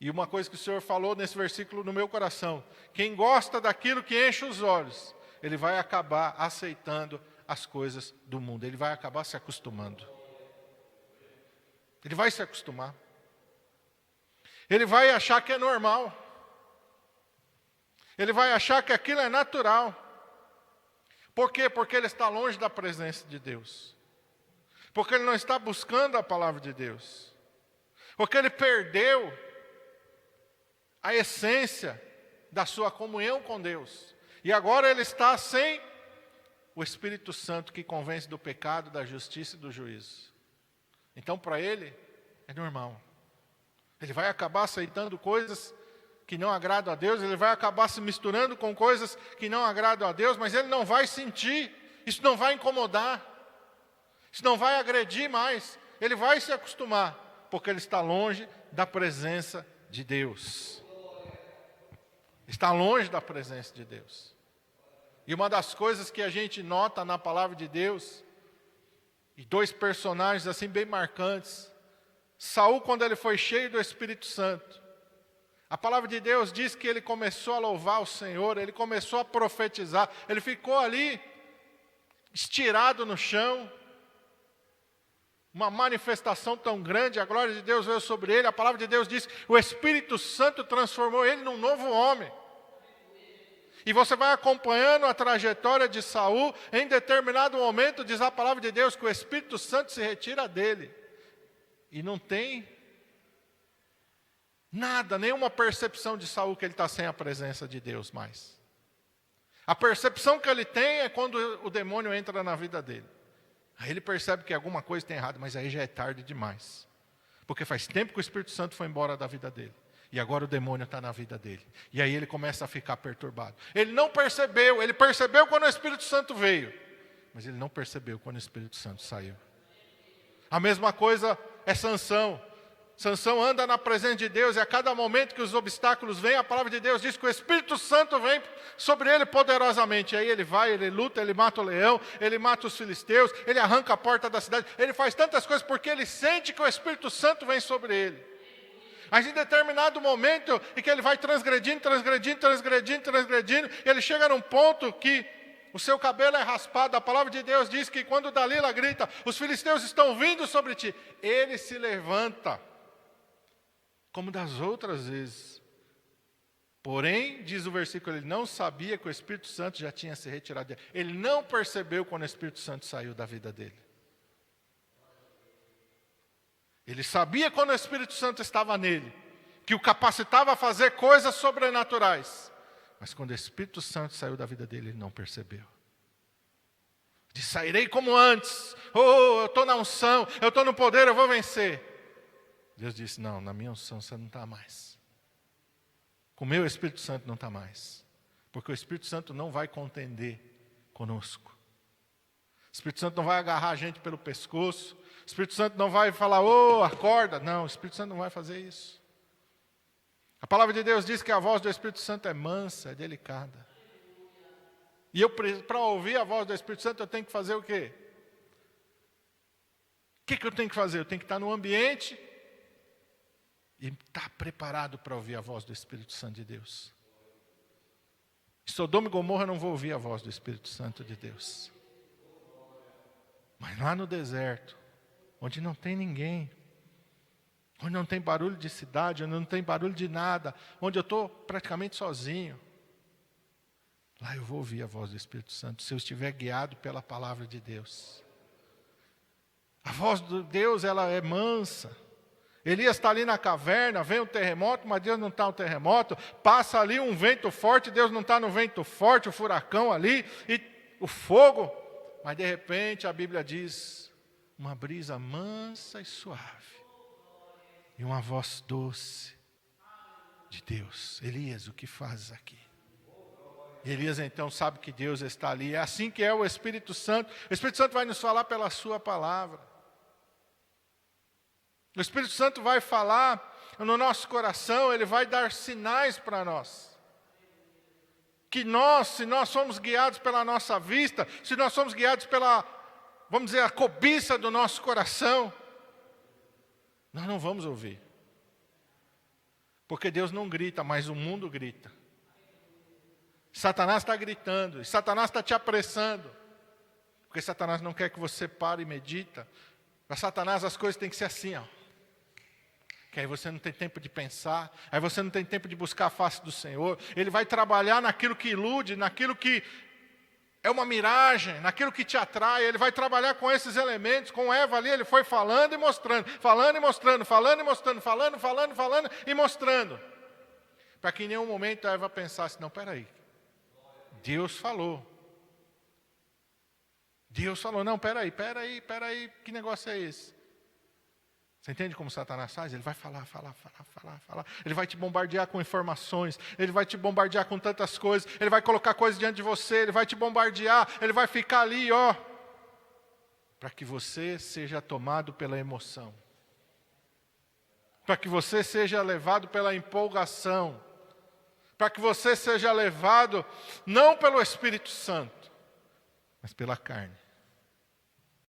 E uma coisa que o Senhor falou nesse versículo no meu coração: quem gosta daquilo que enche os olhos, ele vai acabar aceitando as coisas do mundo, ele vai acabar se acostumando. Ele vai se acostumar. Ele vai achar que é normal. Ele vai achar que aquilo é natural. Por quê? Porque ele está longe da presença de Deus. Porque ele não está buscando a palavra de Deus. Porque ele perdeu a essência da sua comunhão com Deus. E agora ele está sem o Espírito Santo que convence do pecado, da justiça e do juízo. Então, para ele, é normal. Ele vai acabar aceitando coisas que não agradam a Deus, ele vai acabar se misturando com coisas que não agradam a Deus, mas ele não vai sentir, isso não vai incomodar, isso não vai agredir mais, ele vai se acostumar, porque ele está longe da presença de Deus. Está longe da presença de Deus. E uma das coisas que a gente nota na palavra de Deus, e dois personagens assim bem marcantes, Saul, quando ele foi cheio do Espírito Santo, a palavra de Deus diz que ele começou a louvar o Senhor, ele começou a profetizar, ele ficou ali, estirado no chão, uma manifestação tão grande, a glória de Deus veio sobre ele, a palavra de Deus diz que o Espírito Santo transformou ele num novo homem. E você vai acompanhando a trajetória de Saul, em determinado momento, diz a palavra de Deus, que o Espírito Santo se retira dele. E não tem nada, nenhuma percepção de Saul que ele está sem a presença de Deus mais. A percepção que ele tem é quando o demônio entra na vida dele. Aí ele percebe que alguma coisa tem errado, mas aí já é tarde demais. Porque faz tempo que o Espírito Santo foi embora da vida dele. E agora o demônio está na vida dele. E aí ele começa a ficar perturbado. Ele não percebeu, ele percebeu quando o Espírito Santo veio. Mas ele não percebeu quando o Espírito Santo saiu. A mesma coisa é Sansão. Sansão anda na presença de Deus e a cada momento que os obstáculos vêm, a palavra de Deus diz que o Espírito Santo vem sobre ele poderosamente. E aí ele vai, ele luta, ele mata o leão, ele mata os filisteus, ele arranca a porta da cidade. Ele faz tantas coisas porque ele sente que o Espírito Santo vem sobre ele. Mas em determinado momento em que ele vai transgredindo, ele chega num ponto que o seu cabelo é raspado. A palavra de Deus diz que quando Dalila grita, os filisteus estão vindo sobre ti, ele se levanta, como das outras vezes. Porém, diz o versículo, ele não sabia que o Espírito Santo já tinha se retirado dele. Ele não percebeu quando o Espírito Santo saiu da vida dele. Ele sabia quando o Espírito Santo estava nele, que o capacitava a fazer coisas sobrenaturais. Mas quando o Espírito Santo saiu da vida dele, ele não percebeu. Diz, sairei como antes. Eu estou na unção, eu estou no poder, eu vou vencer. Deus disse, não, na minha unção você não está mais. Com o meu Espírito Santo não está mais. Porque o Espírito Santo não vai contender conosco. O Espírito Santo não vai agarrar a gente pelo pescoço. O Espírito Santo não vai falar, acorda. Não, o Espírito Santo não vai fazer isso. A palavra de Deus diz que a voz do Espírito Santo é mansa, é delicada. E eu, para ouvir a voz do Espírito Santo, eu tenho que fazer o quê? O que eu tenho que fazer? Eu tenho que estar no ambiente e estar preparado para ouvir a voz do Espírito Santo de Deus. Em Sodoma e Gomorra eu não vou ouvir a voz do Espírito Santo de Deus. Mas lá no deserto, onde não tem ninguém, onde não tem barulho de cidade, onde não tem barulho de nada, onde eu estou praticamente sozinho, lá eu vou ouvir a voz do Espírito Santo, se eu estiver guiado pela palavra de Deus. A voz de Deus, ela é mansa. Elias está ali na caverna, vem um terremoto, mas Deus não está no terremoto. Passa ali um vento forte, Deus não está no vento forte, o furacão ali, e o fogo. Mas de repente a Bíblia diz, uma brisa mansa e suave. E uma voz doce de Deus. Elias, o que fazes aqui? E Elias então sabe que Deus está ali. É assim que é o Espírito Santo. O Espírito Santo vai nos falar pela sua palavra. O Espírito Santo vai falar no nosso coração, ele vai dar sinais para nós. Que nós, se nós somos guiados pela nossa vista, se nós somos guiados pela, vamos dizer, a cobiça do nosso coração, nós não vamos ouvir. Porque Deus não grita, mas o mundo grita. Satanás está gritando, e Satanás está te apressando. Porque Satanás não quer que você pare e medita. Para Satanás as coisas têm que ser assim, ó. Que aí você não tem tempo de pensar, aí você não tem tempo de buscar a face do Senhor. Ele vai trabalhar naquilo que ilude, naquilo que é uma miragem, naquilo que te atrai. Ele vai trabalhar com esses elementos. Com Eva ali, ele foi falando e mostrando, falando e mostrando, falando e mostrando, falando e mostrando. Para que em nenhum momento a Eva pensasse, não, peraí, Deus falou. Deus falou, não, peraí, que negócio é esse? Você entende como Satanás faz? Ele vai falar. Ele vai te bombardear com informações. Ele vai te bombardear com tantas coisas. Ele vai colocar coisas diante de você. Ele vai te bombardear. Ele vai ficar ali, ó. Para que você seja tomado pela emoção. Para que você seja levado pela empolgação. Para que você seja levado, não pelo Espírito Santo, mas pela carne.